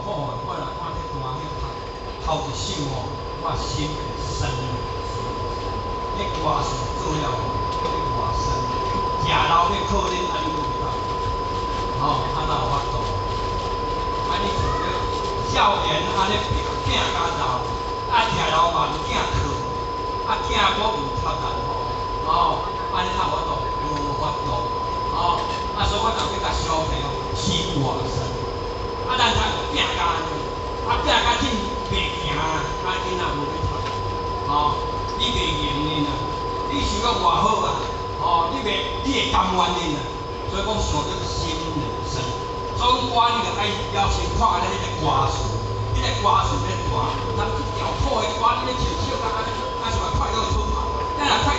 好哦，我来看这单迄头一首哦，我心会酸。迄歌词做了哦，迄外酸，食老要靠恁安尼都袂当，吼，啊哪有法度？啊你像个少年安尼拼拼甲老，啊食老嘛囝靠，啊囝我唔插人吼，哦，安尼哪有法度？无法度，哦，啊所以我就要甲小朋友心外酸。啊，咱才拼甲安尼，啊拼甲紧袂行啊，啊囡仔无要读，吼，你袂赢哩啦，你想到偌好啊，吼，你会甘愿哩啦，所以讲上叫心人生，所以歌你着爱要先看咱迄个歌词，迄个歌词咧大，咱一条谱的歌你咧唱唱甲安尼，啊是嘛快乐出嘛，咱若看